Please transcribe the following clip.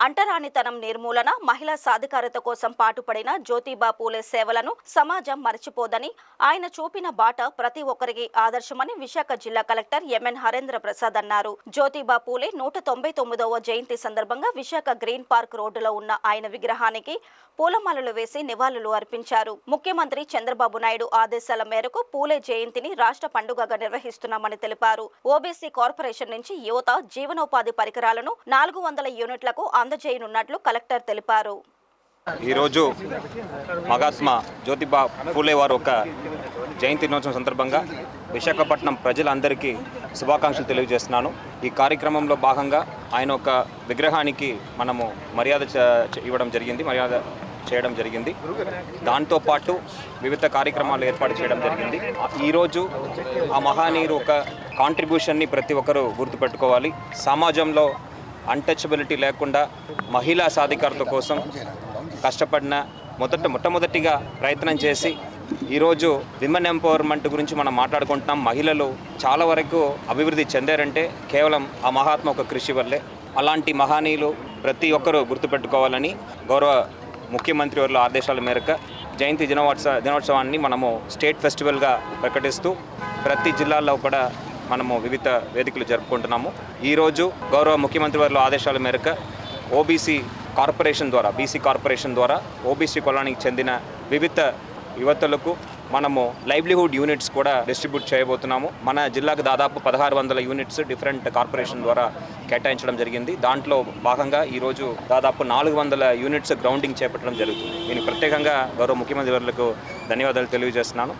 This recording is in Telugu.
అంటరానితనం నిర్మూలన, మహిళా సాధికారత కోసం పాటుపడిన జ్యోతిబా పూలే సేవలను సమాజం మరచిపోదని, ఆయన చూపిన బాట ప్రతి ఒక్కరికి ఆదర్శమని విశాఖ జిల్లా కలెక్టర్ ఎంఎన్ హరేంద్ర ప్రసాద్ అన్నారు. జ్యోతిబా పూలే 199వ జయంతి సందర్భంగా విశాఖ గ్రీన్ పార్క్ రోడ్డులో ఉన్న ఆయన విగ్రహానికి పూలమాలలు వేసి నివాళులు అర్పించారు. ముఖ్యమంత్రి చంద్రబాబు నాయుడు ఆదేశాల మేరకు పూలే జయంతిని రాష్ట్ర పండుగగా నిర్వహిస్తున్నామని తెలిపారు. ఓబీసీ కార్పొరేషన్ నుంచి యువత జీవనోపాధి పరికరాలను 400 యూనిట్లకు అందజేయనున్నట్లు కలెక్టర్ తెలిపారు. ఈరోజు మహాత్మా జ్యోతిబా పూలే వారు ఒక జయంతి దినోత్సవం సందర్భంగా విశాఖపట్నం ప్రజలందరికీ శుభాకాంక్షలు తెలియజేస్తున్నాను. ఈ కార్యక్రమంలో భాగంగా ఆయన ఒక విగ్రహానికి మనము మర్యాద చేయడం జరిగింది. దాంతోపాటు వివిధ కార్యక్రమాలు ఏర్పాటు చేయడం జరిగింది. ఈరోజు ఆ మహానీయుడు ఒక కాంట్రిబ్యూషన్ని ప్రతి ఒక్కరూ గుర్తుపెట్టుకోవాలి. సమాజంలో అన్టచబిలిటీ లేకుండా మహిళా సాధికారత కోసం కష్టపడిన మొట్టమొదటిగా ప్రయత్నం చేసి ఈరోజు విమెన్ ఎంపవర్మెంట్ గురించి మనం మాట్లాడుకుంటున్నాం. మహిళలు చాలా వరకు అభివృద్ధి చెందారంటే కేవలం ఆ మహాత్మ ఒక కృషి వల్లే. అలాంటి మహానీయులు ప్రతి ఒక్కరూ గుర్తుపెట్టుకోవాలని గౌరవ ముఖ్యమంత్రి వారి ఆదేశాల మేరకు జయంతి దినోత్సవాన్ని మనము స్టేట్ ఫెస్టివల్గా ప్రకటిస్తూ ప్రతి జిల్లాల్లో కూడా మనము వివిధ వేదికలు జరుపుకుంటున్నాము. ఈరోజు గౌరవ ముఖ్యమంత్రి వారి ఆదేశాల మేరకు ఓబీసీ కార్పొరేషన్ ద్వారా ఓబీసీ కులానికి చెందిన వివిధ యువతలకు మనము లైవ్లీహుడ్ యూనిట్స్ కూడా డిస్ట్రిబ్యూట్ చేయబోతున్నాము. మన జిల్లాకు దాదాపు 1600 యూనిట్స్ డిఫరెంట్ కార్పొరేషన్ ద్వారా కేటాయించడం జరిగింది. దాంట్లో భాగంగా ఈరోజు దాదాపు 400 యూనిట్స్ గ్రౌండింగ్ చేపట్టడం జరుగుతుంది. నేను ప్రత్యేకంగా గౌరవ ముఖ్యమంత్రి వారికి ధన్యవాదాలు తెలియజేస్తున్నాను.